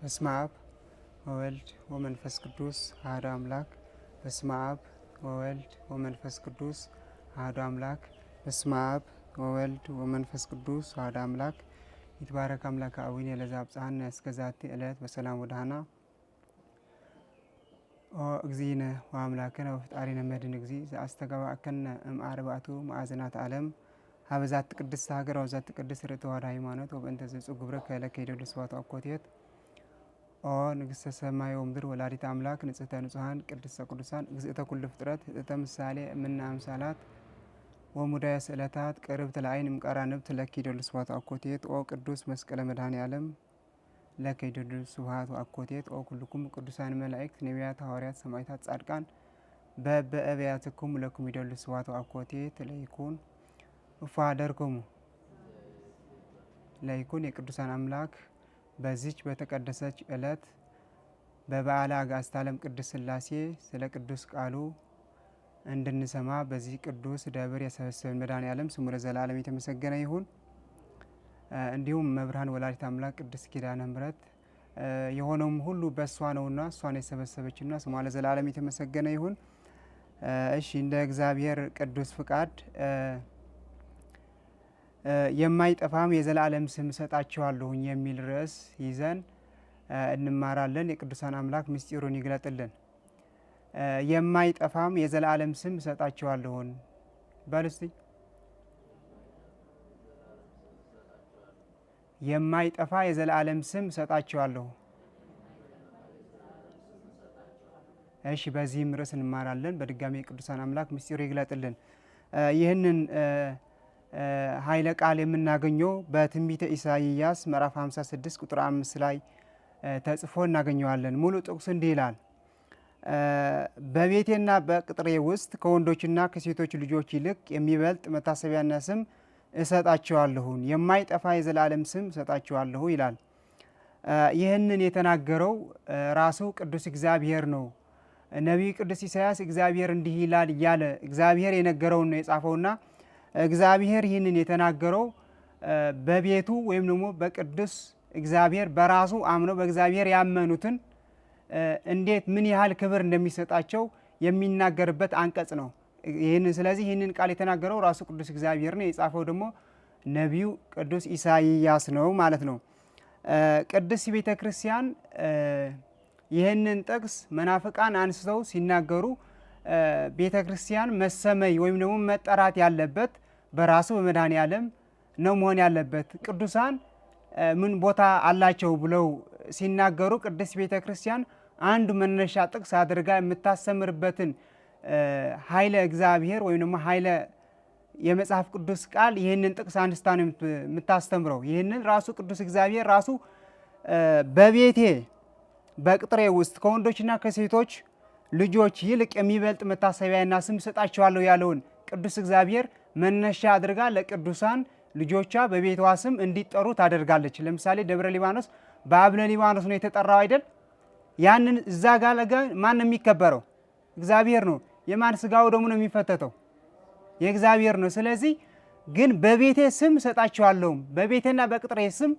በስመ አብ ወወልድ ወመንፈስ ቅዱስ አሐዱ አምላክ። በስመ አብ ወወልድ ወመንፈስ ቅዱስ አሐዱ አምላክ። በስመ አብ ወወልድ ወመንፈስ ቅዱስ አሐዱ አምላክ። ይትባረክ አምላከ አቡነ ለዘአብጽሐነ እስከ ዛቲ ዕለት በሰላም ወደሃና ኦ እግዚእነ ወአምላክነ ወፍጣሪነ መድኅን እግዚእ ዘአስተጋባእከነ እምአርባዕቱ ማዕዘናት ዓለም ሀበዛት ቅድስት ሀገር ወዛት ቅድስት ርትዕ ተዋሕዶ ሃይማኖት ወበእንተ ዘጽኡ ግብርከ ለከ ይደሉ ስብሐት ወአኮቴት ኦ ንግሥተ ሰማይ ወምድር ወላዲተ አምላክ ንጽሕተ ንጹሐን ቅድስተ ቅዱሳን እግዝእተ ኩሉ ፍጥረት እተ ምሳሌ እምነ አምሳላት ወሙዳየ ስእለታት ቅርብት ለዓይን እምቀራንብት ለከ ይደሉ ስብሐት ወአኮቴት ኦ ቅዱስ መስቀለ መድኃኔ ዓለም ለከ ይደሉ ስብሐት ወአኮቴት ኦ ኩልኩም ቅዱሳን መላእክት ነቢያት ሐዋርያት ሰማዕታት ጻድቃን በበአብያትክሙ ለክሙ ይደሉ ስብሐት ወአኮቴት ለይኩን እፋደርክሙ ለይኩን የቅዱሳን አምላክ በዚች በተቀደሰች ዕለት በበዓለ አጋዕዝተ ዓለም ቅድስት ሥላሴ ስለ ቅዱስ ቃሉ እንድንሰማ በዚህ ቅዱስ ደብር የሰበሰበን መድኃኔዓለም ስሙ ለዘላለም የተመሰገነ ይሁን። እንዲሁም መብርሃን ወላዲተ አምላክ ቅድስት ኪዳነ ምሕረት የሆነውም ሁሉ በእሷ ነውና እሷን የሰበሰበችና ስሟ ለዘላለም የተመሰገነ ይሁን። እሺ እንደ እግዚአብሔር ቅዱስ ፍቃድ የማይጠፋም የዘላለም ስም እሰጣችኋለሁኝ የሚል ርዕስ ይዘን እንማራለን። የቅዱሳን አምላክ ምስጢሩን ይግለጥልን። የማይጠፋም የዘላለም ስም እሰጣችኋለሁን በል እስቲ። የማይጠፋ የዘላለም ስም እሰጣችኋለሁ። እሺ በዚህም ርዕስ እንማራለን። በድጋሚ የቅዱሳን አምላክ ምስጢሩ ይግለጥልን። ይህንን ኃይለ ቃል የምናገኘው በትንቢተ ኢሳይያስ ምዕራፍ 56 ቁጥር 5 ላይ ተጽፎ እናገኘዋለን። ሙሉ ጥቅሱ እንዲህ ይላል። በቤቴና በቅጥሬ ውስጥ ከወንዶችና ከሴቶች ልጆች ይልቅ የሚበልጥ መታሰቢያና ስም እሰጣቸዋለሁን፣ የማይጠፋ የዘላለም ስም እሰጣቸዋለሁ ይላል። ይህንን የተናገረው ራሱ ቅዱስ እግዚአብሔር ነው። ነቢዩ ቅዱስ ኢሳይያስ እግዚአብሔር እንዲህ ይላል እያለ እግዚአብሔር የነገረውን ነው የጻፈውና እግዚአብሔር ይህንን የተናገረው በቤቱ ወይም ደግሞ በቅዱስ እግዚአብሔር በራሱ አምነው በእግዚአብሔር ያመኑትን እንዴት ምን ያህል ክብር እንደሚሰጣቸው የሚናገርበት አንቀጽ ነው። ስለዚህ ይህንን ቃል የተናገረው ራሱ ቅዱስ እግዚአብሔር ነው። የጻፈው ደግሞ ነቢዩ ቅዱስ ኢሳይያስ ነው ማለት ነው። ቅድስት ቤተ ክርስቲያን ይህንን ጥቅስ መናፍቃን አንስተው ሲናገሩ ቤተ ክርስቲያን መሰመይ ወይም ደግሞ መጠራት ያለበት በራሱ በመድኃኔዓለም ነው መሆን ያለበት። ቅዱሳን ምን ቦታ አላቸው ብለው ሲናገሩ ቅድስት ቤተ ክርስቲያን አንዱ መነሻ ጥቅስ አድርጋ የምታስተምርበትን ኃይለ እግዚአብሔር ወይም ደግሞ ኃይለ የመጽሐፍ ቅዱስ ቃል ይህንን ጥቅስ አንስታ ነው የምታስተምረው። ይህንን ራሱ ቅዱስ እግዚአብሔር ራሱ በቤቴ በቅጥሬ ውስጥ ከወንዶችና ከሴቶች ልጆች ይልቅ የሚበልጥ መታሰቢያና ስም እሰጣቸዋለሁ ያለውን ቅዱስ እግዚአብሔር መነሻ አድርጋ ለቅዱሳን ልጆቿ በቤቷ ስም እንዲጠሩ ታደርጋለች። ለምሳሌ ደብረ ሊባኖስ በአብነ ሊባኖስ ነው የተጠራው አይደል? ያንን እዛ ጋር ማን ነው የሚከበረው? እግዚአብሔር ነው። የማን ስጋው ደግሞ ነው የሚፈተተው? የእግዚአብሔር ነው። ስለዚህ ግን በቤቴ ስም እሰጣቸዋለሁ፣ በቤቴና በቅጥሬ ስም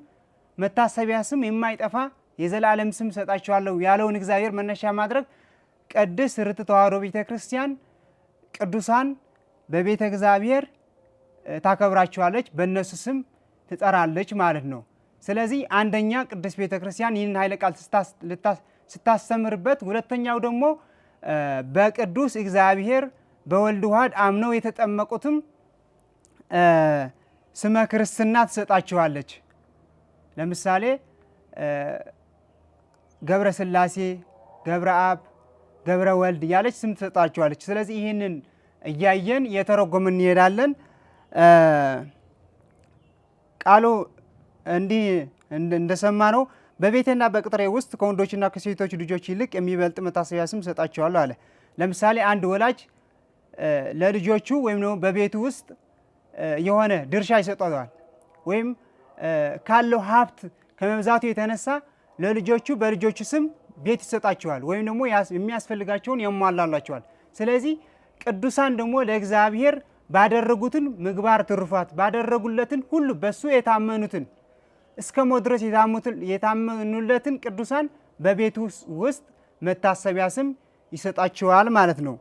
መታሰቢያ ስም የማይጠፋ የዘላለም ስም እሰጣቸዋለሁ ያለውን እግዚአብሔር መነሻ ማድረግ ቅድስት ርትዕ ተዋሕዶ ቤተ ክርስቲያን ቅዱሳን በቤተ እግዚአብሔር ታከብራቸዋለች፣ በእነሱ ስም ትጠራለች ማለት ነው። ስለዚህ አንደኛ ቅድስት ቤተ ክርስቲያን ይህንን ኃይለ ቃል ስታስተምርበት፣ ሁለተኛው ደግሞ በቅዱስ እግዚአብሔር በወልድ ዋሕድ አምነው የተጠመቁትም ስመ ክርስትና ትሰጣቸዋለች። ለምሳሌ ገብረ ሥላሴ፣ ገብረ አብ፣ ገብረ ወልድ እያለች ስም ትሰጣቸዋለች። ስለዚህ ይህንን እያየን እየተረጎምን እንሄዳለን። ቃሉ እንዲህ እንደሰማ ነው። በቤቴና በቅጥሬ ውስጥ ከወንዶችና ከሴቶች ልጆች ይልቅ የሚበልጥ መታሰቢያ ስም እሰጣቸዋለሁ አለ። ለምሳሌ አንድ ወላጅ ለልጆቹ ወይም ደግሞ በቤቱ ውስጥ የሆነ ድርሻ ይሰጠዋል። ወይም ካለው ሀብት ከመብዛቱ የተነሳ ለልጆቹ በልጆቹ ስም ቤት ይሰጣቸዋል፣ ወይም ደግሞ የሚያስፈልጋቸውን ያሟላላቸዋል። ስለዚህ ቅዱሳን ደግሞ ለእግዚአብሔር ባደረጉትን ምግባር ትሩፋት ባደረጉለትን ሁሉ በሱ የታመኑትን እስከ ሞት ድረስ የታመኑለትን ቅዱሳን በቤቱ ውስጥ መታሰቢያ ስም ይሰጣቸዋል ማለት ነው።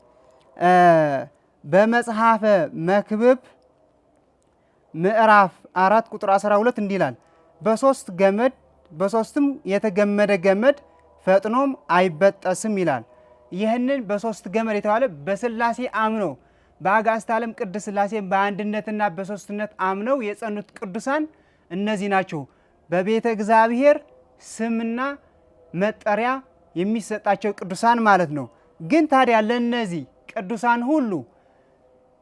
በመጽሐፈ መክብብ ምዕራፍ 4 ቁጥር 12 እንዲህ ይላል፣ በሶስትም የተገመደ ገመድ ፈጥኖም አይበጠስም ይላል። ይህንን በሶስት ገመድ የተባለ በስላሴ አምነው በአጋዕዝተ ዓለም ቅድስት ሥላሴ በአንድነትና በሶስትነት አምነው የጸኑት ቅዱሳን እነዚህ ናቸው። በቤተ እግዚአብሔር ስምና መጠሪያ የሚሰጣቸው ቅዱሳን ማለት ነው። ግን ታዲያ ለእነዚህ ቅዱሳን ሁሉ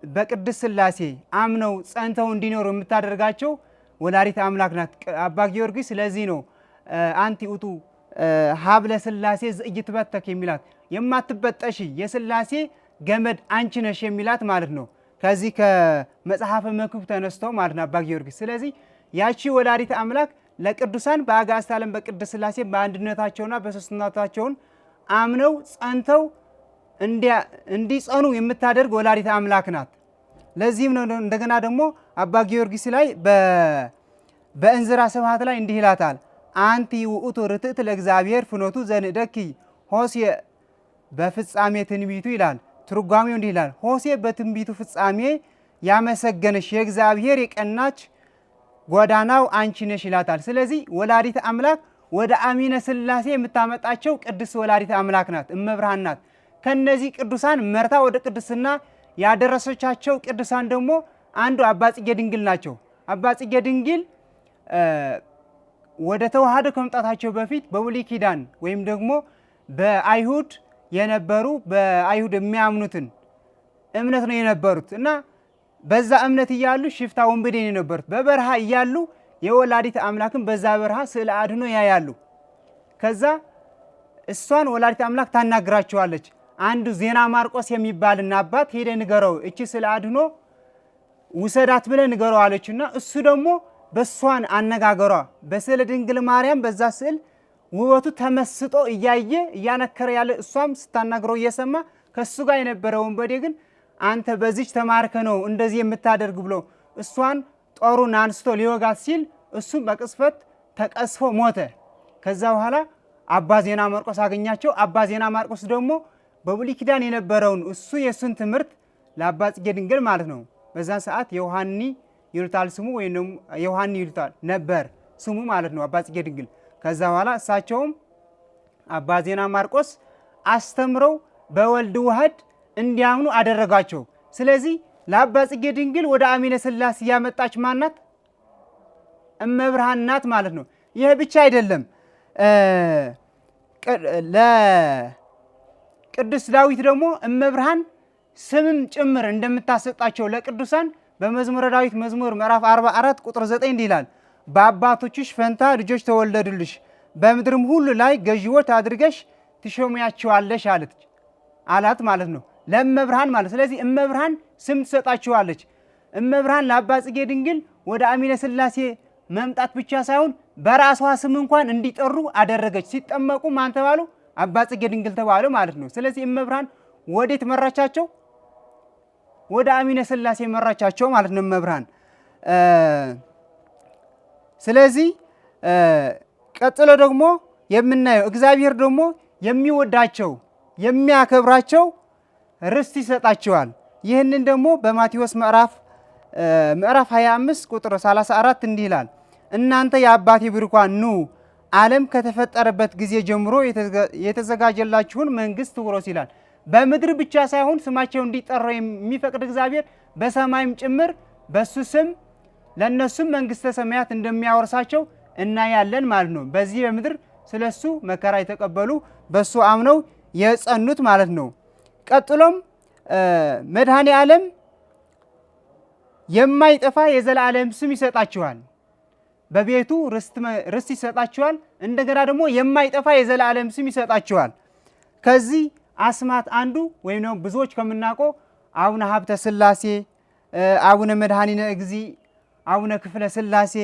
በቅድስት ሥላሴ አምነው ጸንተው እንዲኖሩ የምታደርጋቸው ወላዲተ አምላክ ናት። አባ ጊዮርጊስ ስለዚህ ነው አንቲ ውእቱ ሀብለ ሥላሴ ዘኢይትበተክ የሚላት፣ የማትበጠሺ የሥላሴ ገመድ አንቺ ነሽ የሚላት ማለት ነው። ከዚህ ከመጽሐፈ መክብብ ተነስተው ማለት ነው አባ ጊዮርጊስ። ስለዚህ ያቺ ወላዲተ አምላክ ለቅዱሳን በአጋዕዝተ ዓለም በቅድስት ሥላሴ በአንድነታቸውና በሶስትነታቸውን አምነው ጸንተው እንዲጸኑ የምታደርግ ወላዲተ አምላክ ናት። ለዚህም ነው እንደገና ደግሞ አባ ጊዮርጊስ ላይ በእንዝራ ስብሐት ላይ እንዲህ ይላታል፣ አንቲ ውእቱ ርትዕት ለእግዚአብሔር ፍኖቱ ዘንእደኪ ሆሴዕ በፍጻሜ ትንቢቱ ይላል። ትርጓሜው እንዲህ ይላል፣ ሆሴዕ በትንቢቱ ፍጻሜ ያመሰገነሽ የእግዚአብሔር የቀናች ጎዳናው አንቺ ነሽ ይላታል። ስለዚህ ወላዲተ አምላክ ወደ አሚነ ሥላሴ የምታመጣቸው ቅድስት ወላዲተ አምላክ ናት፣ እመብርሃን ናት። ከነዚህ ቅዱሳን መርታ ወደ ቅድስና ያደረሰቻቸው ቅዱሳን ደግሞ አንዱ አባ ጽጌ ድንግል ናቸው። አባ ጽጌ ድንግል ወደ ተዋህዶ ከመምጣታቸው በፊት በብሉይ ኪዳን ወይም ደግሞ በአይሁድ የነበሩ በአይሁድ የሚያምኑትን እምነት ነው የነበሩት እና በዛ እምነት እያሉ ሽፍታ ወንበዴ ነው የነበሩት። በበረሃ እያሉ የወላዲተ አምላክን በዛ በረሃ ስዕለ አድኅኖ ያያሉ። ከዛ እሷን ወላዲተ አምላክ ታናግራቸዋለች። አንዱ ዜና ማርቆስ የሚባልና አባት ሄደ ንገረው፣ እቺ ስዕለ አድኅኖ ውሰዳት ብለ ንገረው አለችና እሱ ደግሞ በእሷን አነጋገሯ በስዕለ ድንግል ማርያም በዛ ስዕል ውበቱ ተመስጦ እያየ እያነከረ ያለ እሷም ስታናግረው እየሰማ ከሱ ጋር የነበረ ወንበዴ ግን አንተ በዚች ተማርከ ነው እንደዚህ የምታደርግ ብሎ እሷን ጦሩን አንስቶ ሊወጋት ሲል እሱም በቅስፈት ተቀስፎ ሞተ። ከዛ በኋላ አባ ዜና ማርቆስ አገኛቸው። አባ ዜና ማርቆስ ደግሞ በብሉይ ኪዳን የነበረውን የእሱን ትምህርት ለአባ ጽጌ ድንግል ማለት ነው። በዛን ሰዓት ዮሐኒ ይሉታል ስሙ፣ ወይም ደግሞ ዮሐኒ ይሉታል ነበር ስሙ ማለት ነው አባ ጽጌ ድንግል። ከዛ በኋላ እሳቸውም አባ ዜና ማርቆስ አስተምረው በወልድ ዋህድ እንዲያምኑ አደረጋቸው። ስለዚህ ለአባ ጽጌ ድንግል ወደ አሚነ ሥላሴ ያመጣች ማናት? እመብርሃን ናት ማለት ነው። ይህ ብቻ አይደለም። ለቅዱስ ዳዊት ደግሞ እመብርሃን ስምም ጭምር እንደምታሰጣቸው ለቅዱሳን በመዝሙረ ዳዊት መዝሙር ምዕራፍ 44 ቁጥር 9 እንዲህ ይላል፣ በአባቶችሽ ፈንታ ልጆች ተወለዱልሽ፣ በምድርም ሁሉ ላይ ገዢዎች አድርገሽ ትሾሚያቸዋለሽ አላት ማለት ነው፣ ለእመብርሃን ማለት። ስለዚህ እመብርሃን ስም ትሰጣቸዋለች። እመብርሃን ለአባ ጽጌ ድንግል ወደ አሚነ ሥላሴ መምጣት ብቻ ሳይሆን በራሷ ስም እንኳን እንዲጠሩ አደረገች። ሲጠመቁ ማን ተባሉ? አባ ጽጌ ድንግል ተባሉ ማለት ነው። ስለዚህ እመብርሃን ወዴት መራቻቸው? ወደ አሚነ ሥላሴ መራቻቸው ማለት ነው እመብርሃን። ስለዚህ ቀጥሎ ደግሞ የምናየው እግዚአብሔር ደግሞ የሚወዳቸው የሚያከብራቸው ርስት ይሰጣቸዋል። ይህንን ደግሞ በማቴዎስ ምዕራፍ 25 ቁጥር 34 እንዲህ ይላል፣ እናንተ የአባቴ ብሩካን ኑ ዓለም ከተፈጠረበት ጊዜ ጀምሮ የተዘጋጀላችሁን መንግሥት ውረሱ ይላል። በምድር ብቻ ሳይሆን ስማቸው እንዲጠራ የሚፈቅድ እግዚአብሔር በሰማይም ጭምር በሱ ስም ለነሱም መንግሥተ ሰማያት እንደሚያወርሳቸው እናያለን ማለት ነው። በዚህ በምድር ስለሱ መከራ የተቀበሉ በሱ አምነው የጸኑት ማለት ነው። ቀጥሎም መድኃኔ ዓለም የማይጠፋ የዘላለም ስም ይሰጣችኋል። በቤቱ ርስት ይሰጣችኋል። እንደገና ደግሞ የማይጠፋ የዘላለም ስም ይሰጣችኋል። ከዚህ አስማት አንዱ ወይም ደግሞ ብዙዎች ከምናውቀው አቡነ ሀብተ ሥላሴ፣ አቡነ መድኃኒነ እግዚእ፣ አቡነ ክፍለ ሥላሴ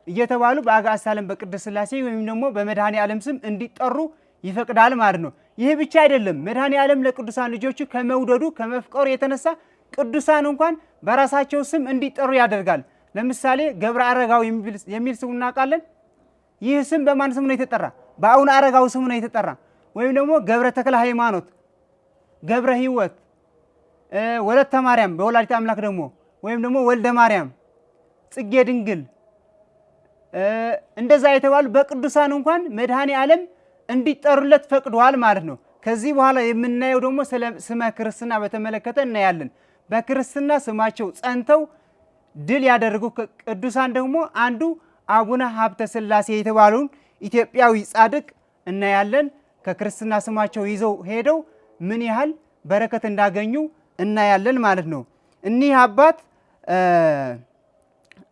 እየተባሉ በአጋዕዝተ ዓለም በቅድስት ሥላሴ ወይም ደግሞ በመድኃኔ ዓለም ስም እንዲጠሩ ይፈቅዳል ማለት ነው። ይህ ብቻ አይደለም። መድኃኔ ዓለም ለቅዱሳን ልጆቹ ከመውደዱ ከመፍቀሩ የተነሳ ቅዱሳን እንኳን በራሳቸው ስም እንዲጠሩ ያደርጋል። ለምሳሌ ገብረ አረጋዊ የሚል ስሙ እናውቃለን ይህ ስም በማን ስም ነው የተጠራ? በአቡነ አረጋዊ ስም ነው የተጠራ። ወይም ደግሞ ገብረ ተክለ ሃይማኖት፣ ገብረ ሕይወት፣ ወለተ ማርያም በወላዲተ አምላክ ደግሞ ወይም ደግሞ ወልደ ማርያም፣ ጽጌ ድንግል እንደዛ የተባሉ በቅዱሳን እንኳን መድኃኔ ዓለም እንዲጠሩለት ፈቅዷል ማለት ነው። ከዚህ በኋላ የምናየው ደግሞ ስመ ክርስትና በተመለከተ እናያለን። በክርስትና ስማቸው ጸንተው ድል ያደረጉ ቅዱሳን ደግሞ አንዱ አቡነ ሀብተ ሥላሴ የተባሉን ኢትዮጵያዊ ጻድቅ እናያለን። ከክርስትና ስማቸው ይዘው ሄደው ምን ያህል በረከት እንዳገኙ እናያለን ማለት ነው። እኒህ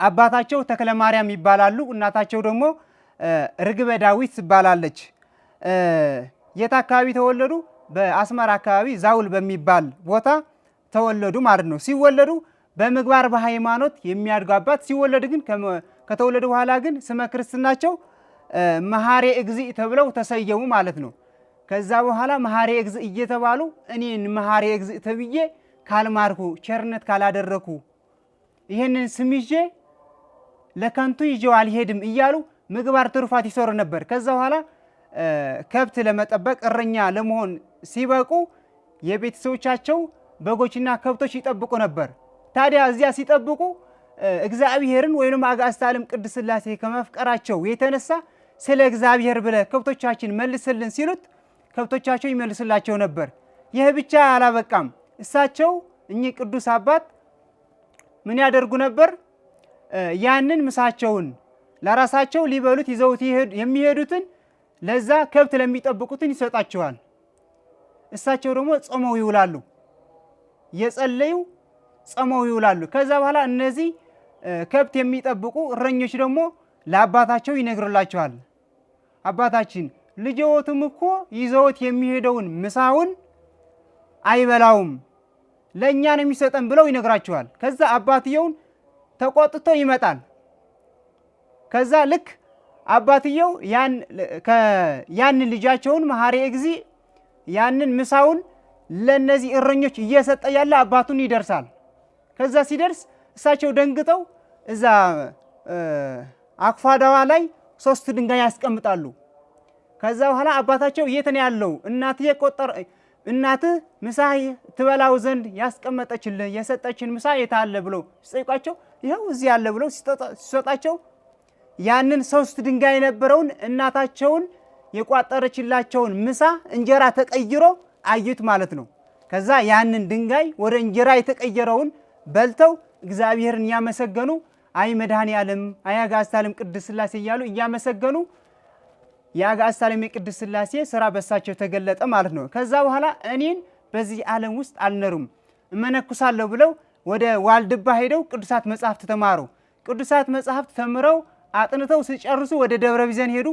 አባታቸው ተክለ ማርያም ይባላሉ። እናታቸው ደግሞ ርግበ ዳዊት ትባላለች። የት አካባቢ ተወለዱ? በአስመራ አካባቢ ዛውል በሚባል ቦታ ተወለዱ ማለት ነው። ሲወለዱ በምግባር በሃይማኖት የሚያድጉ አባት፣ ሲወለዱ ግን ከተወለዱ በኋላ ግን ስመ ክርስትናቸው መሐሬ እግዚእ ተብለው ተሰየሙ ማለት ነው። ከዛ በኋላ መሐሬ እግዚእ እየተባሉ እኔን መሐሬ እግዚእ ተብዬ ካልማርኩ ቸርነት ካላደረኩ ይህንን ስም ይዤ ለከንቱ ይዤው አልሄድም እያሉ ምግባር ትሩፋት ይሰሩ ነበር። ከዛ በኋላ ከብት ለመጠበቅ እረኛ ለመሆን ሲበቁ የቤተሰቦቻቸው በጎችና ከብቶች ይጠብቁ ነበር። ታዲያ እዚያ ሲጠብቁ እግዚአብሔርን ወይም አጋዕዝተ ዓለም ቅድስት ሥላሴ ከመፍቀራቸው የተነሳ ስለ እግዚአብሔር ብለ ከብቶቻችን መልስልን ሲሉት ከብቶቻቸው ይመልስላቸው ነበር። ይህ ብቻ አላበቃም። እሳቸው እኚህ ቅዱስ አባት ምን ያደርጉ ነበር? ያንን ምሳቸውን ለራሳቸው ሊበሉት ይዘውት የሚሄዱትን ለዛ ከብት ለሚጠብቁትን ይሰጣቸዋል። እሳቸው ደግሞ ጾመው ይውላሉ። የጸለዩ ጾመው ይውላሉ። ከዛ በኋላ እነዚህ ከብት የሚጠብቁ እረኞች ደግሞ ለአባታቸው ይነግሩላቸዋል። አባታችን ልጅዎትም እኮ ይዘውት የሚሄደውን ምሳውን አይበላውም፣ ለእኛ ነው የሚሰጠን ብለው ይነግራቸዋል። ከዛ አባትየውን ተቆጥቶ ይመጣል። ከዛ ልክ አባትየው ያንን ልጃቸውን መሐሬ እግዚእ ያንን ምሳውን ለነዚህ እረኞች እየሰጠ ያለ አባቱን ይደርሳል። ከዛ ሲደርስ እሳቸው ደንግጠው እዛ አክፋዳዋ ላይ 3 ድንጋይ ያስቀምጣሉ። ከዛ በኋላ አባታቸው የት ነው ያለው? እናትህ ምሳ ትበላው ዘንድ ያስቀመጠችልህ የሰጠችን ምሳ የት አለ ብለው ሲጠይቋቸው ይኸው እዚህ አለ ብለው ሲሰጣቸው ያንን 3 ድንጋይ የነበረውን እናታቸውን የቋጠረችላቸውን ምሳ እንጀራ ተቀይሮ አዩት ማለት ነው። ከዛ ያንን ድንጋይ ወደ እንጀራ የተቀየረውን በልተው እግዚአብሔርን እያመሰገኑ አይ መድኃኔ ዓለም አይ አጋዕዝተ ዓለም ቅድስት ሥላሴ እያሉ እያመሰገኑ የአጋዕዝተ ዓለም የቅድስት ሥላሴ ስራ በሳቸው ተገለጠ ማለት ነው። ከዛ በኋላ እኔን በዚህ ዓለም ውስጥ አልኖርም እመነኩሳለሁ ብለው ወደ ዋልድባ ሄደው ቅዱሳት መጻሕፍት ተማሩ። ቅዱሳት መጻሕፍት ተምረው አጥንተው ሲጨርሱ ወደ ደብረ ቢዘን ሄዱ።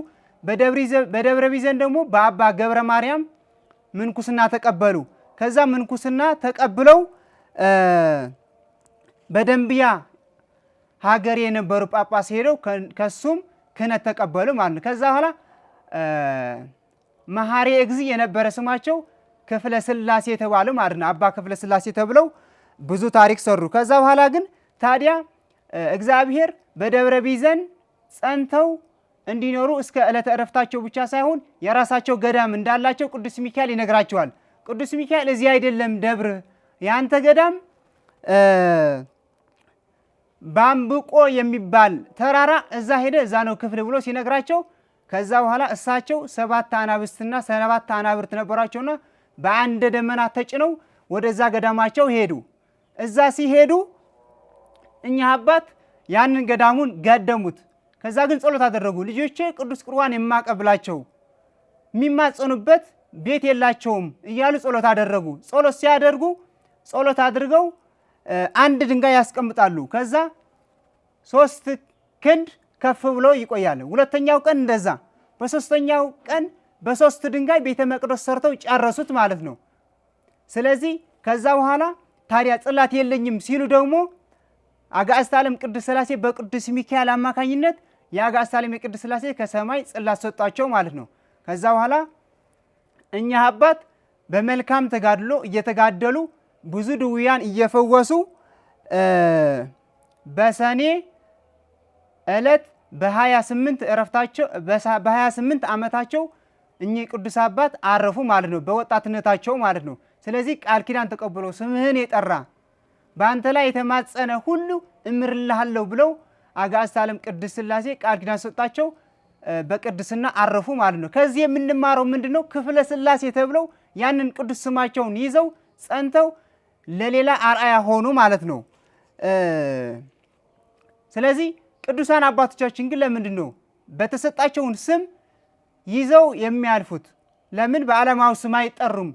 በደብረ ቢዘን ደግሞ በአባ ገብረ ማርያም ምንኩስና ተቀበሉ። ከዛ ምንኩስና ተቀብለው በደንብያ ሀገር የነበሩ ጳጳስ ሄደው ከሱም ክህነት ተቀበሉ ማለት ነው። ከዛ በኋላ መሐሬ እግዚእ የነበረ ስማቸው ክፍለ ሥላሴ የተባሉ ማለት ነው። አባ ክፍለ ሥላሴ ተብለው ብዙ ታሪክ ሰሩ። ከዛ በኋላ ግን ታዲያ እግዚአብሔር በደብረ ቢዘን ጸንተው እንዲኖሩ እስከ ዕለተ ዕረፍታቸው ብቻ ሳይሆን የራሳቸው ገዳም እንዳላቸው ቅዱስ ሚካኤል ይነግራቸዋል። ቅዱስ ሚካኤል እዚህ አይደለም ደብር ያንተ ገዳም ባምብቆ የሚባል ተራራ እዛ ሄደ እዛ ነው ክፍል ብሎ ሲነግራቸው ከዛ በኋላ እሳቸው 7 አናብስትና 7 አናብርት ነበራቸውና በአንድ ደመና ተጭነው ወደዛ ገዳማቸው ሄዱ። እዛ ሲሄዱ እኛ አባት ያንን ገዳሙን ገደሙት። ከዛ ግን ጸሎት አደረጉ። ልጆቼ ቅዱስ ቁርባን የማቀብላቸው የሚማጸኑበት ቤት የላቸውም እያሉ ጸሎት አደረጉ። ጸሎት ሲያደርጉ ጸሎት አድርገው አንድ ድንጋይ ያስቀምጣሉ። ከዛ 3 ክንድ ከፍ ብሎ ይቆያል። ሁለተኛው ቀን እንደዛ፣ በሶስተኛው ቀን በ3 ድንጋይ ቤተ መቅደስ ሰርተው ጨረሱት ማለት ነው። ስለዚህ ከዛ በኋላ ታዲያ ጽላት የለኝም ሲሉ ደግሞ አጋዕዝተ ዓለም ቅድስት ሥላሴ በቅዱስ ሚካኤል አማካኝነት የአጋዕዝተ ዓለም የቅድስት ሥላሴ ከሰማይ ጽላት ሰጧቸው ማለት ነው። ከዛ በኋላ እኛ አባት በመልካም ተጋድሎ እየተጋደሉ ብዙ ድውያን እየፈወሱ በሰኔ ዕለት በ28 እረፍታቸው በ28 ዓመታቸው እኚህ ቅዱስ አባት አረፉ ማለት ነው፣ በወጣትነታቸው ማለት ነው። ስለዚህ ቃል ኪዳን ተቀብሎ ስምህን የጠራ በአንተ ላይ የተማጸነ ሁሉ እምርልሃለሁ ብለው አጋዕዝተ ዓለም ቅድስት ሥላሴ ቃል ኪዳን ሰጣቸው፣ በቅድስና አረፉ ማለት ነው። ከዚህ የምንማረው ምንድነው? ክፍለ ሥላሴ ተብለው ያንን ቅዱስ ስማቸውን ይዘው ጸንተው ለሌላ አርአያ ሆኑ ማለት ነው። ስለዚህ ቅዱሳን አባቶቻችን ግን ለምንድን ነው በተሰጣቸውን ስም ይዘው የሚያልፉት? ለምን በዓለማዊ ስም አይጠሩም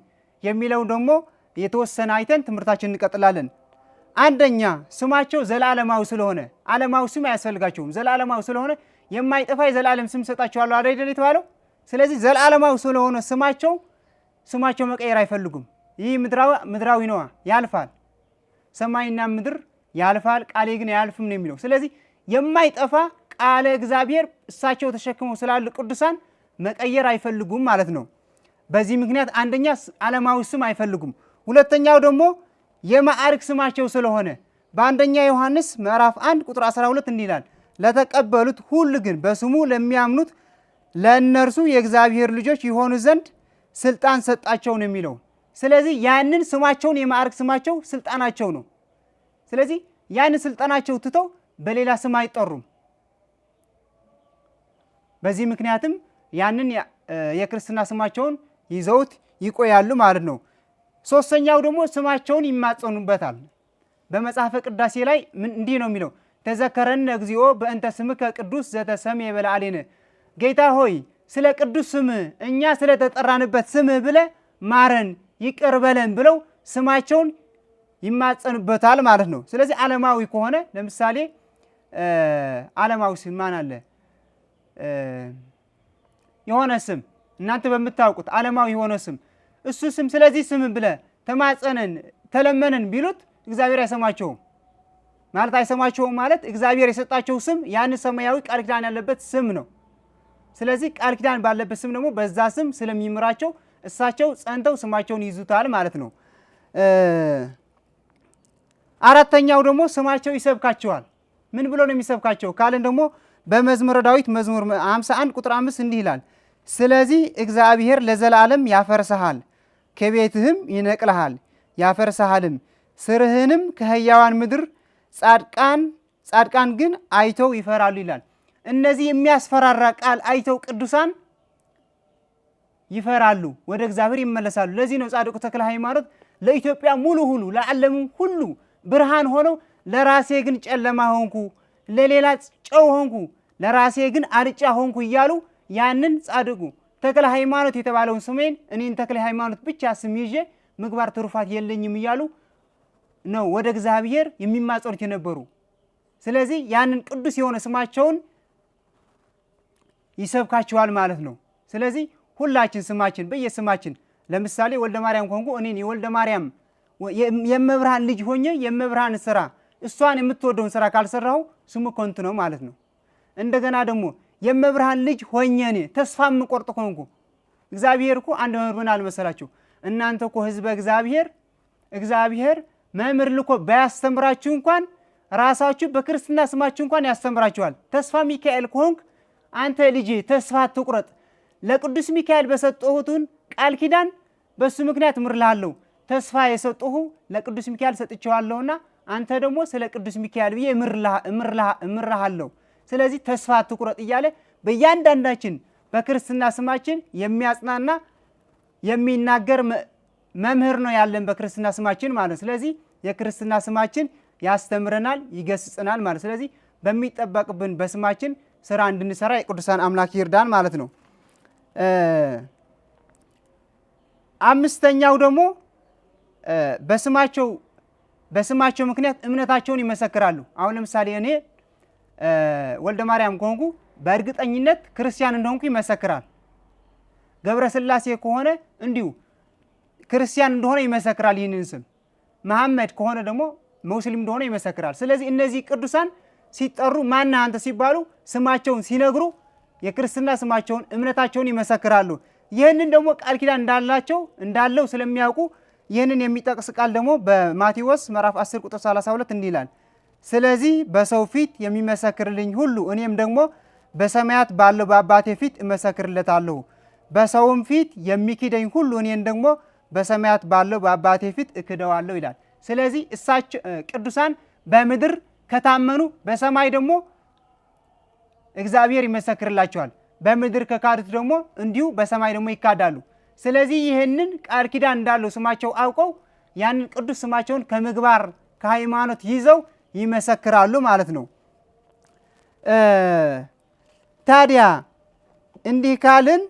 የሚለው ደግሞ የተወሰነ አይተን ትምህርታችን እንቀጥላለን። አንደኛ ስማቸው ዘላለማዊ ስለሆነ፣ ዓለማዊ ስም አያስፈልጋቸውም። ዘላለማዊ ስለሆነ የማይጠፋ የዘላለም ስም ሰጣቸዋለሁ አይደል የተባለው። ስለዚህ ዘላለማዊ ስለሆነ ስማቸው መቀየር አይፈልጉም። ይህ ምድራዊ ነዋ፣ ያልፋል። ሰማይና ምድር ያልፋል፣ ቃሌ ግን አያልፍም ነው የሚለው። ስለዚህ የማይጠፋ ቃለ እግዚአብሔር እሳቸው ተሸክመው ስላሉ ቅዱሳን መቀየር አይፈልጉም ማለት ነው። በዚህ ምክንያት አንደኛ ዓለማዊ ስም አይፈልጉም። ሁለተኛው ደግሞ የማዕረግ ስማቸው ስለሆነ በአንደኛ ዮሐንስ ምዕራፍ 1 ቁጥር 12 እንዲህ ይላል፣ ለተቀበሉት ሁሉ ግን በስሙ ለሚያምኑት ለእነርሱ የእግዚአብሔር ልጆች የሆኑ ዘንድ ስልጣን ሰጣቸው ነው የሚለው። ስለዚህ ያንን ስማቸውን የማዕረግ ስማቸው ስልጣናቸው ነው። ስለዚህ ያንን ስልጣናቸው ትተው በሌላ ስም አይጠሩም። በዚህ ምክንያትም ያንን የክርስትና ስማቸውን ይዘውት ይቆያሉ ማለት ነው። ሶስተኛው ደግሞ ስማቸውን ይማጸኑበታል። በመጽሐፈ ቅዳሴ ላይ እንዲህ ነው የሚለው፣ ተዘከረነ እግዚኦ በእንተ ስምከ ቅዱስ ዘተሰምየ በላዕሌነ፣ ጌታ ሆይ ስለ ቅዱስ ስምህ እኛ ስለተጠራንበት ስምህ ብለህ ማረን ይቅር በለን ብለው ስማቸውን ይማጸኑበታል ማለት ነው። ስለዚህ ዓለማዊ ከሆነ ለምሳሌ ዓለማዊ ስም ማን አለ? የሆነ ስም እናንተ በምታውቁት ዓለማዊ የሆነ ስም እሱ ስም ስለዚህ ስም ብለህ ተማጸነን ተለመነን ቢሉት እግዚአብሔር አይሰማቸውም ማለት አይሰማቸውም ማለት እግዚአብሔር የሰጣቸው ስም ያን ሰማያዊ ቃል ኪዳን ያለበት ስም ነው። ስለዚህ ቃል ኪዳን ባለበት ስም ደግሞ በዛ ስም ስለሚምራቸው እሳቸው ጸንተው ስማቸውን ይዙታል ማለት ነው። አራተኛው ደግሞ ስማቸው ይሰብካቸዋል። ምን ብሎ ነው የሚሰብካቸው ካለን ደግሞ በመዝሙረ ዳዊት መዝሙር 51 ቁጥር 5 እንዲህ ይላል፣ ስለዚህ እግዚአብሔር ለዘላለም ያፈርስሃል፣ ከቤትህም ይነቅልሃል፣ ያፈርስሃልም፣ ስርህንም ከሕያዋን ምድር ጻድቃን ግን አይተው ይፈራሉ ይላል። እነዚህ የሚያስፈራራ ቃል አይተው ቅዱሳን ይፈራሉ፣ ወደ እግዚአብሔር ይመለሳሉ። ለዚህ ነው ጻድቁ ተክለ ሃይማኖት ለኢትዮጵያ ሙሉ ሁሉ ለዓለሙ ሁሉ ብርሃን ሆነው ለራሴ ግን ጨለማ ሆንኩ፣ ለሌላ ጨው ሆንኩ፣ ለራሴ ግን አልጫ ሆንኩ እያሉ ያንን ጻድቁ ተክለ ሃይማኖት የተባለውን ስሜን እኔን ተክለ ሃይማኖት ብቻ ስም ይዤ ምግባር ትሩፋት የለኝም እያሉ ነው ወደ እግዚአብሔር የሚማጸኑት የነበሩ። ስለዚህ ያንን ቅዱስ የሆነ ስማቸውን ይሰብካቸዋል ማለት ነው። ስለዚህ ሁላችን ስማችን በየስማችን ለምሳሌ ወልደ ማርያም ኮንኩ እኔን የወልደ ማርያም የመብርሃን ልጅ ሆኜ የመብርሃን ስራ እሷን የምትወደውን ስራ ካልሰራሁ ስሙ ኮንቱ ነው ማለት ነው። እንደገና ደግሞ የመብርሃን ልጅ ሆኜ እኔ ተስፋ የምቆርጥ ኮንኩ እግዚአብሔር እኮ አንድ መምህር ምን አልመሰላችሁ? እናንተ እኮ ህዝበ እግዚአብሔር መምህር ልኮ ባያስተምራችሁ እንኳን ራሳችሁ በክርስትና ስማችሁ እንኳን ያስተምራችኋል። ተስፋ ሚካኤል ከሆንክ አንተ ልጄ ተስፋ አትቁረጥ፣ ለቅዱስ ሚካኤል በሰጠሁትን ቃል ኪዳን በሱ ምክንያት እምርልሃለሁ፣ ተስፋ የሰጠሁ ለቅዱስ ሚካኤል ሰጥቼዋለሁና አንተ ደግሞ ስለ ቅዱስ ሚካኤል ብዬ እምርልሃለሁ፣ ስለዚህ ተስፋ አትቁረጥ እያለ በእያንዳንዳችን በክርስትና ስማችን የሚያጽናና የሚናገር መምህር ነው ያለን በክርስትና ስማችን ማለት። ስለዚህ የክርስትና ስማችን ያስተምረናል፣ ይገስጽናል ማለት። ስለዚህ በሚጠበቅብን በስማችን ስራ እንድንሰራ የቅዱሳን አምላክ ይርዳን ማለት ነው። አምስተኛው ደግሞ በስማቸው ምክንያት እምነታቸውን ይመሰክራሉ። አሁን ለምሳሌ እኔ ወልደ ማርያም ከሆንኩ በእርግጠኝነት ክርስቲያን እንደሆንኩ ይመሰክራል። ገብረ ስላሴ ከሆነ እንዲሁ ክርስቲያን እንደሆነ ይመሰክራል ይህንን ስም። መሐመድ ከሆነ ደግሞ ሙስሊም እንደሆነ ይመሰክራል። ስለዚህ እነዚህ ቅዱሳን ሲጠሩ ማን አንተ ሲባሉ ስማቸውን ሲነግሩ የክርስትና ስማቸውን እምነታቸውን ይመሰክራሉ። ይህንን ደግሞ ቃል ኪዳን እንዳለው ስለሚያውቁ ይህንን የሚጠቅስ ቃል ደግሞ በማቴዎስ ምዕራፍ 10 ቁጥር 32 እንዲህ ይላል፣ ስለዚህ በሰው ፊት የሚመሰክርልኝ ሁሉ እኔም ደግሞ በሰማያት ባለው በአባቴ ፊት እመሰክርለታለሁ። በሰውም ፊት የሚክደኝ ሁሉ እኔን ደግሞ በሰማያት ባለው በአባቴ ፊት እክደዋለሁ ይላል። ስለዚህ እሳቸው ቅዱሳን በምድር ከታመኑ በሰማይ ደግሞ እግዚአብሔር ይመሰክርላቸዋል። በምድር ከካዱት ደግሞ እንዲሁ በሰማይ ደግሞ ይካዳሉ። ስለዚህ ይህንን ቃል ኪዳን እንዳለው ስማቸው አውቀው ያንን ቅዱስ ስማቸውን ከምግባር ከሃይማኖት ይዘው ይመሰክራሉ ማለት ነው። ታዲያ እንዲህ ካልን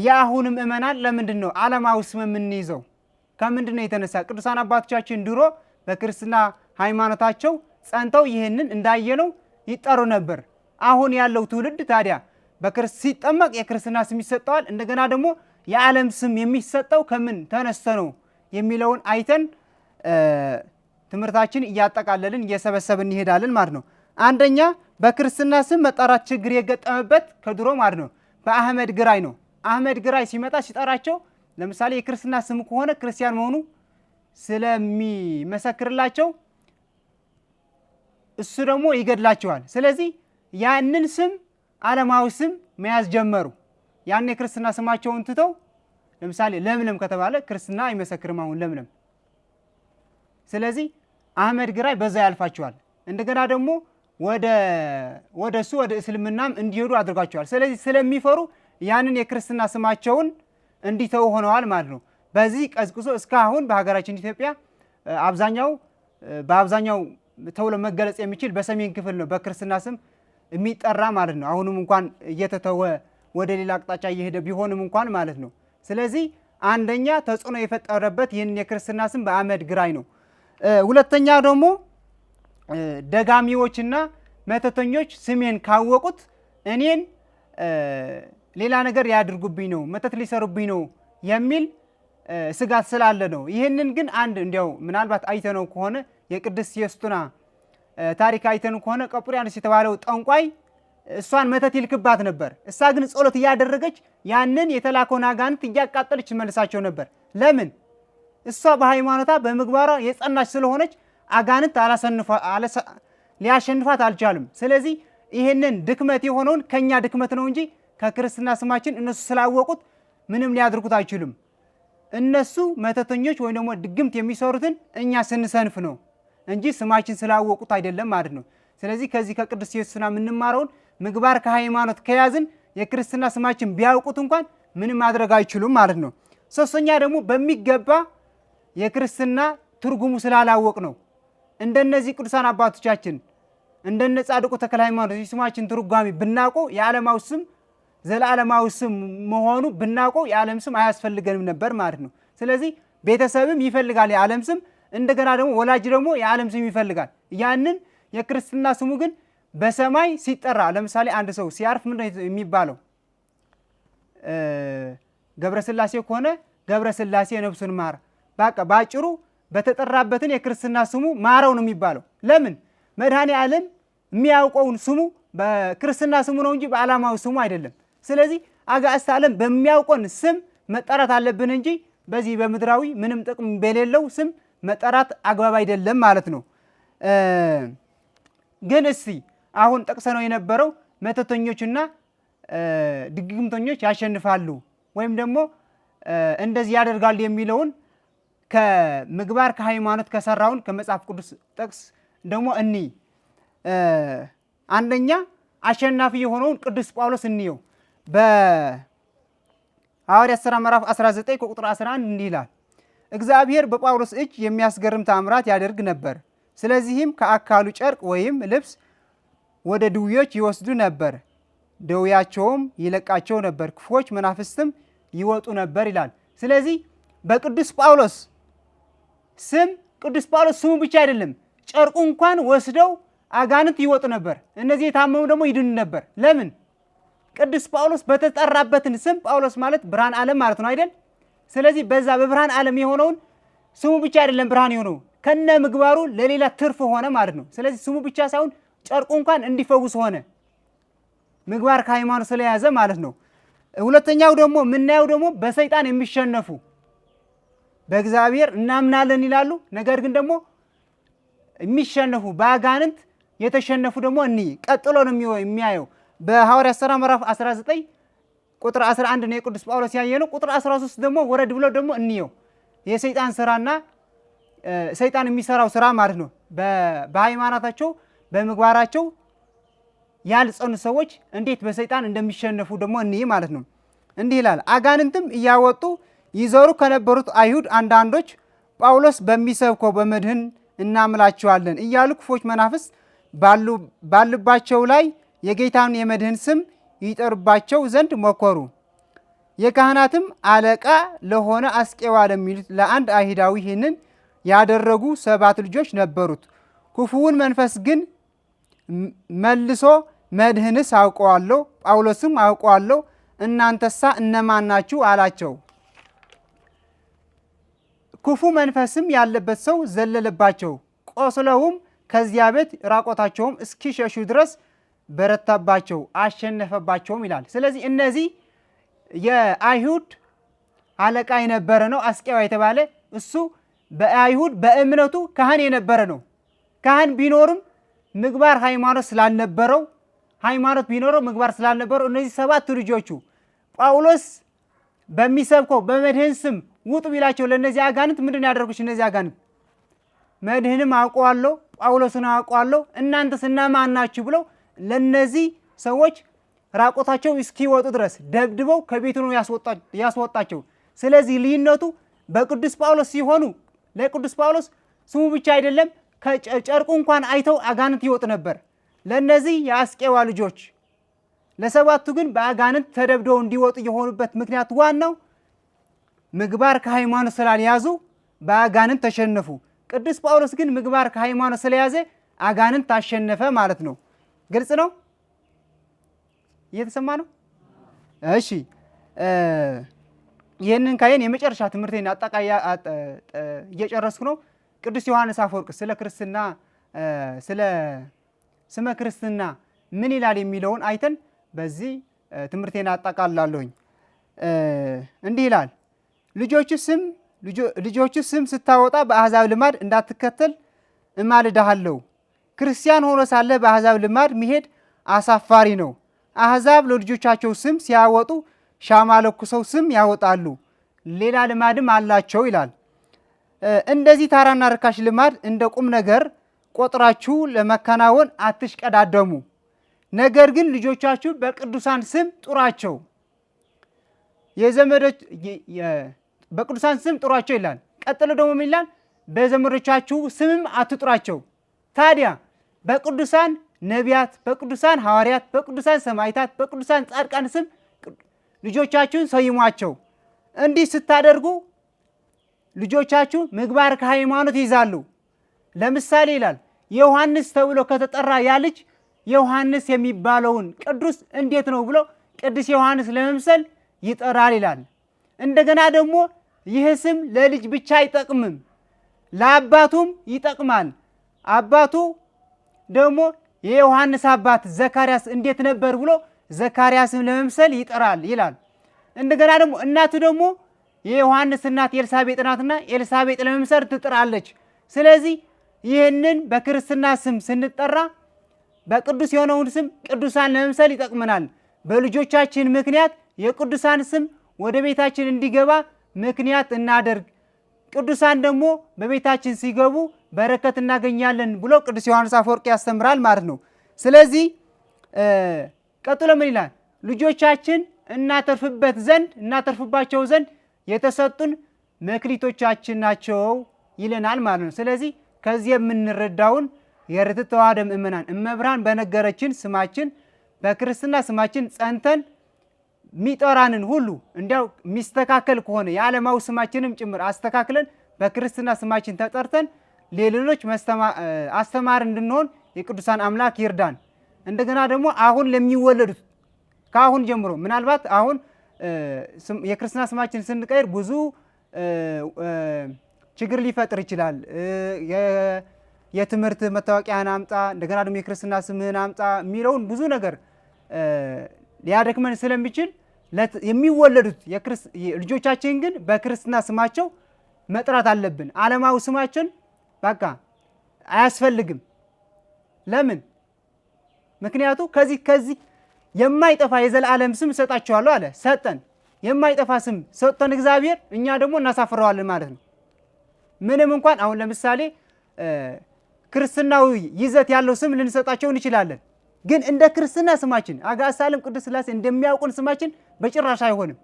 የአሁኑ ምእመናን ለምንድን ነው ዓለማዊ ስም የምንይዘው? ከምንድን ነው የተነሳ? ቅዱሳን አባቶቻችን ድሮ በክርስትና ሃይማኖታቸው ጸንተው ይህንን እንዳየነው ይጠሩ ነበር። አሁን ያለው ትውልድ ታዲያ ሲጠመቅ የክርስትና ስም ይሰጠዋል። እንደገና ደግሞ የዓለም ስም የሚሰጠው ከምን ተነስቶ ነው የሚለውን አይተን ትምህርታችን እያጠቃለልን እየሰበሰብን እንሄዳለን ማለት ነው። አንደኛ በክርስትና ስም መጠራት ችግር የገጠመበት ከድሮ ማለት ነው በአህመድ ግራኝ ነው። አህመድ ግራኝ ሲመጣ ሲጠራቸው ለምሳሌ የክርስትና ስም ከሆነ ክርስቲያን መሆኑ ስለሚመሰክርላቸው እሱ ደግሞ ይገድላቸዋል። ስለዚህ ያንን ስም ዓለማዊ ስም መያዝ ጀመሩ። ያን የክርስትና ስማቸውን ትተው ለምሳሌ ለምለም ከተባለ ክርስትና አይመሰክርም አሁን ለምለም። ስለዚህ አህመድ ግራኝ በዛ ያልፋቸዋል። እንደገና ደግሞ ወደ እሱ ወደ እስልምናም እንዲሄዱ አድርጓቸዋል። ስለዚህ ስለሚፈሩ ያንን የክርስትና ስማቸውን እንዲተው ሆነዋል ማለት ነው። በዚህ ቀዝቅዞ እስካሁን በሀገራችን ኢትዮጵያ በአብዛኛው ተብሎ መገለጽ የሚችል በሰሜን ክፍል ነው በክርስትና ስም የሚጠራ ማለት ነው። አሁንም እንኳን እየተተወ ወደ ሌላ አቅጣጫ እየሄደ ቢሆንም እንኳን ማለት ነው። ስለዚህ አንደኛ ተጽዕኖ የፈጠረበት ይህንን የክርስትና ስም በአህመድ ግራኝ ነው። ሁለተኛ ደግሞ ደጋሚዎችና መተተኞች ስሜን ካወቁት እኔን ሌላ ነገር ያድርጉብኝ ነው፣ መተት ሊሰሩብኝ ነው የሚል ስጋት ስላለ ነው። ይህንን ግን እንዲያው ምናልባት አይተነው ከሆነ የቅድስት ዮስጡና ታሪክ አይተነው ከሆነ ቀጵርያኖስ የተባለው ጠንቋይ እሷን መተት ይልክባት ነበር። እሷ ግን ጸሎት እያደረገች ያንን የተላከውን አጋንንት እያቃጠለች መልሳቸው ነበር። ለምን? እሷ በሃይማኖታ በምግባሯ የጸናች ስለሆነች አጋንንት ሊያሸንፋት አልቻሉም። ስለዚህ ይህንን ድክመት የሆነውን ከኛ ድክመት ነው እንጂ ከክርስትና ስማችን እነሱ ስላወቁት ምንም ሊያድርጉት አይችሉም። እነሱ መተተኞች ወይም ደግሞ ድግምት የሚሰሩትን እኛ ስንሰንፍ ነው እንጂ ስማችን ስላወቁት አይደለም ማለት ነው። ስለዚህ ከዚህ ከቅድስት ዮስጡና የምንማረውን ምግባር ከሃይማኖት ከያዝን የክርስትና ስማችን ቢያውቁት እንኳን ምንም ማድረግ አይችሉም ማለት ነው። ሶስተኛ ደግሞ በሚገባ የክርስትና ትርጉሙ ስላላወቅ ነው። እንደነዚህ ቅዱሳን አባቶቻችን እንደነ ጻድቁ ተክለ ሃይማኖት የስማችን ትርጓሜ ብናውቀው የዓለማዊ ስም ዘለዓለማዊ ስም መሆኑ ብናውቀው የዓለም ስም አያስፈልገንም ነበር ማለት ነው። ስለዚህ ቤተሰብም ይፈልጋል የዓለም ስም፣ እንደገና ደግሞ ወላጅ ደግሞ የዓለም ስም ይፈልጋል። ያንን የክርስትና ስሙ ግን በሰማይ ሲጠራ ለምሳሌ አንድ ሰው ሲያርፍ ምንድነው የሚባለው? ገብረስላሴ ከሆነ ገብረስላሴ ነፍሱን ማር። በቃ ባጭሩ በተጠራበትን የክርስትና ስሙ ማረው ነው የሚባለው። ለምን? መድኃኔ ዓለም የሚያውቀውን ስሙ በክርስትና ስሙ ነው እንጂ በዓለማዊ ስሙ አይደለም። ስለዚህ አጋዕዝተ ዓለም በሚያውቀን ስም መጠራት አለብን እንጂ በዚህ በምድራዊ ምንም ጥቅም በሌለው ስም መጠራት አግባብ አይደለም ማለት ነው። ግን እስቲ አሁን ጠቅሰነው የነበረው መተተኞችና ድግምተኞች ያሸንፋሉ ወይም ደግሞ እንደዚህ ያደርጋሉ የሚለውን ከምግባር ከሃይማኖት ከሰራውን ከመጽሐፍ ቅዱስ ጥቅስ ደግሞ አንደኛ አሸናፊ የሆነውን ቅዱስ ጳውሎስ እንየው። በሐዋርያት ሥራ ምዕራፍ 19 ከቁጥር 11 እንዲህ ይላል፣ እግዚአብሔር በጳውሎስ እጅ የሚያስገርም ተአምራት ያደርግ ነበር። ስለዚህም ከአካሉ ጨርቅ ወይም ልብስ ወደ ድውዮች ይወስዱ ነበር፣ ደዌያቸውም ይለቃቸው ነበር፣ ክፉዎች መናፍስትም ይወጡ ነበር ይላል። ስለዚህ በቅዱስ ጳውሎስ ስም ቅዱስ ጳውሎስ ስሙ ብቻ አይደለም ጨርቁ እንኳን ወስደው አጋንንት ይወጡ ነበር። እነዚህ የታመሙ ደግሞ ይድኑ ነበር። ለምን? ቅዱስ ጳውሎስ በተጠራበትን ስም ጳውሎስ ማለት ብርሃን ዓለም ማለት ነው አይደል? ስለዚህ በዛ በብርሃን ዓለም የሆነውን ስሙ ብቻ አይደለም ብርሃን የሆነው ከነ ምግባሩ ለሌላ ትርፍ ሆነ ማለት ነው። ስለዚህ ስሙ ብቻ ሳይሆን ጨርቁ እንኳን እንዲፈውስ ሆነ፣ ምግባር ከሃይማኖት ስለያዘ ማለት ነው። ሁለተኛው ደግሞ የምናየው ደግሞ በሰይጣን የሚሸነፉ በእግዚአብሔር እናምናለን ይላሉ፣ ነገር ግን ደግሞ የሚሸነፉ በአጋንንት የተሸነፉ ደግሞ እንይ። ቀጥሎ ነው የሚያየው በሐዋርያት ሥራ ምዕራፍ 19 ቁጥር 11 ነው የቅዱስ ጳውሎስ ያየነው። ቁጥር 13 ደግሞ ወረድ ብሎ ደግሞ እንየው የሰይጣን ስራና ሰይጣን የሚሰራው ስራ ማለት ነው። በሃይማኖታቸው በምግባራቸው ያልጸኑ ሰዎች እንዴት በሰይጣን እንደሚሸነፉ ደግሞ እንይ ማለት ነው። እንዲህ ይላል፣ አጋንንትም እያወጡ ይዘሩ ከነበሩት አይሁድ አንዳንዶች ጳውሎስ በሚሰብከው በመድህን እናምላቸዋለን እያሉ ክፎች መናፍስት ባሉባቸው ላይ የጌታን የመድህን ስም ይጠሩባቸው ዘንድ ሞከሩ። የካህናትም አለቃ ለሆነ አስቄዋ ለሚሉት ለአንድ አይሁዳዊ ይህንን ያደረጉ 7 ልጆች ነበሩት። ክፉውን መንፈስ ግን መልሶ መድህንስ አውቀዋለሁ፣ ጳውሎስም አውቀዋለሁ፣ እናንተሳ እነማን ናችሁ አላቸው። ክፉ መንፈስም ያለበት ሰው ዘለለባቸው፣ ቆስለውም ከዚያ ቤት ራቆታቸውም እስኪሸሹ ድረስ በረታባቸው፣ አሸነፈባቸውም ይላል። ስለዚህ እነዚህ የአይሁድ አለቃ የነበረ ነው አስቄዋ የተባለ እሱ በአይሁድ በእምነቱ ካህን የነበረ ነው። ካህን ቢኖርም ምግባር ሃይማኖት ስላልነበረው ሃይማኖት ቢኖረው ምግባር ስላልነበረው እነዚህ 7 ልጆቹ ጳውሎስ በሚሰብከው በመድህን ስም ውጡ ቢላቸው ለእነዚህ አጋንንት ምንድን ያደርጉች? እነዚህ አጋንንት መድህንም አውቀዋለሁ ጳውሎስን አውቀዋለሁ እናንተስ እነማን ናችሁ ብለው ለነዚህ ሰዎች ራቆታቸው እስኪወጡ ድረስ ደብድበው ከቤቱ ነው ያስወጣቸው። ስለዚህ ልዩነቱ በቅዱስ ጳውሎስ ሲሆኑ ለቅዱስ ጳውሎስ ስሙ ብቻ አይደለም ከጨርቁ እንኳን አይተው አጋንንት ይወጥ ነበር። ለነዚህ የአስቄዋ ልጆች ለ7ቱ ግን በአጋንንት ተደብደው እንዲወጡ የሆኑበት ምክንያት ዋናው ምግባር ከሃይማኖት ስላልያዙ በአጋንንት ተሸነፉ። ቅዱስ ጳውሎስ ግን ምግባር ከሃይማኖት ስለያዘ አጋንንት ታሸነፈ ማለት ነው። ግልጽ ነው? እየተሰማ ነው? እሺ ይህንን ካየን የመጨረሻ ትምህርቴን አጠቃላይ እየጨረስኩ ነው። ቅዱስ ዮሐንስ አፈወርቅ ስለ ክርስትና ስለ ስመ ክርስትና ምን ይላል የሚለውን አይተን በዚህ ትምህርቴን አጠቃላለሁኝ። እንዲህ ይላል፣ ልጆቹ ስም ስታወጣ በአሕዛብ ልማድ እንዳትከተል እማልድሃለሁ። ክርስቲያን ሆኖ ሳለ በአሕዛብ ልማድ መሄድ አሳፋሪ ነው። አሕዛብ ለልጆቻቸው ስም ሲያወጡ ሻማ ለኩሰው ስም ያወጣሉ፣ ሌላ ልማድም አላቸው ይላል። እንደዚህ ታራና ርካሽ ልማድ እንደ ቁም ነገር ቆጥራችሁ ለመከናወን አትሽቀዳደሙ። ነገር ግን ልጆቻችሁ በቅዱሳን ስም ጥሯቸው፣ በቅዱሳን ስም ጥሯቸው ይላል። ቀጥሎ ደግሞ ምን ይላል? በዘመዶቻችሁ ስምም አትጥሯቸው። ታዲያ በቅዱሳን ነቢያት፣ በቅዱሳን ሐዋርያት፣ በቅዱሳን ሰማዕታት፣ በቅዱሳን ጻድቃን ስም ልጆቻችሁን ሰይሟቸው። እንዲህ ስታደርጉ ልጆቻችሁ ምግባር ከሃይማኖት ይይዛሉ። ለምሳሌ ይላል ዮሐንስ ተብሎ ከተጠራ ያ ልጅ ዮሐንስ የሚባለውን ቅዱስ እንዴት ነው ብሎ ቅዱስ ዮሐንስ ለመምሰል ይጠራል ይላል። እንደገና ደግሞ ይህ ስም ለልጅ ብቻ አይጠቅምም፣ ለአባቱም ይጠቅማል። አባቱ ደግሞ የዮሐንስ አባት ዘካርያስ እንዴት ነበር ብሎ ዘካርያስም ለመምሰል ይጠራል ይላል። እንደገና ደግሞ እናቱ ደግሞ የዮሐንስ እናት ኤልሳቤጥ ናትና ኤልሳቤጥ ለመምሰል ትጥራለች። ስለዚህ ይህንን በክርስትና ስም ስንጠራ በቅዱስ የሆነውን ስም ቅዱሳን ለመምሰል ይጠቅመናል። በልጆቻችን ምክንያት የቅዱሳን ስም ወደ ቤታችን እንዲገባ ምክንያት እናደርግ። ቅዱሳን ደግሞ በቤታችን ሲገቡ በረከት እናገኛለን ብሎ ቅዱስ ዮሐንስ አፈወርቅ ያስተምራል ማለት ነው። ስለዚህ ቀጥሎ ምን ይላል? ልጆቻችን እናተርፍባቸው ዘንድ የተሰጡን መክሊቶቻችን ናቸው ይለናል ማለት ነው። ስለዚህ ከዚህ የምንረዳውን የርትዕት ተዋሕዶ ምእመናን እመብርሃን በነገረችን ስማችን በክርስትና ስማችን ጸንተን ሚጠራንን ሁሉ እንዲያው የሚስተካከል ከሆነ የዓለማዊ ስማችንም ጭምር አስተካክለን በክርስትና ስማችን ተጠርተን ለሌሎች አስተማሪ እንድንሆን የቅዱሳን አምላክ ይርዳን። እንደገና ደግሞ አሁን ለሚወለዱት ከአሁን ጀምሮ ምናልባት አሁን የክርስትና ስማችን ስንቀይር ብዙ ችግር ሊፈጥር ይችላል። የትምህርት መታወቂያን አምጣ፣ እንደገና ደግሞ የክርስትና ስምህን አምጣ የሚለውን ብዙ ነገር ሊያደክመን ስለሚችል የሚወለዱት ልጆቻችን ግን በክርስትና ስማቸው መጥራት አለብን። ዓለማዊ ስማችን በቃ አያስፈልግም። ለምን? ምክንያቱ ከዚህ የማይጠፋ የዘላለም ስም ሰጣቸዋለሁ አለ። ሰጠን። የማይጠፋ ስም ሰጥቶን እግዚአብሔር እኛ ደግሞ እናሳፍረዋለን ማለት ነው። ምንም እንኳን አሁን ለምሳሌ ክርስትናዊ ይዘት ያለው ስም ልንሰጣቸው እንችላለን። ግን እንደ ክርስትና ስማችን አጋዕዝተ ዓለም ቅድስት ሥላሴ እንደሚያውቁን ስማችን በጭራሽ አይሆንም።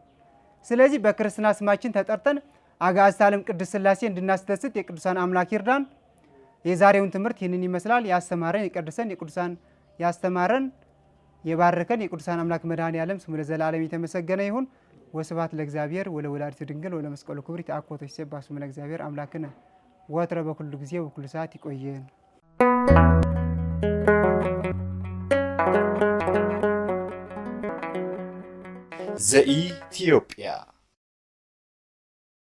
ስለዚህ በክርስትና ስማችን ተጠርተን አጋዕዝተ ዓለም ቅድስት ሥላሴ እንድናስደስት የቅዱሳን አምላክ ይርዳን። የዛሬውን ትምህርት ይህንን ይመስላል። ያስተማረን የቀደሰን የቅዱሳን ያስተማረን የባረከን የቅዱሳን አምላክ መድኃኔዓለም ስሙ ለዘላለም የተመሰገነ ይሁን። ወስብሐት ለእግዚአብሔር ወለወላዲቱ ድንግል ወለመስቀሉ ክቡር ይትአኮቶ ይሴብሐ ስሙ ለእግዚአብሔር አምላክነ ወትረ በኩሉ ጊዜ በኩሉ ሰዓት ይቆየን። ዘኢትዮጵያ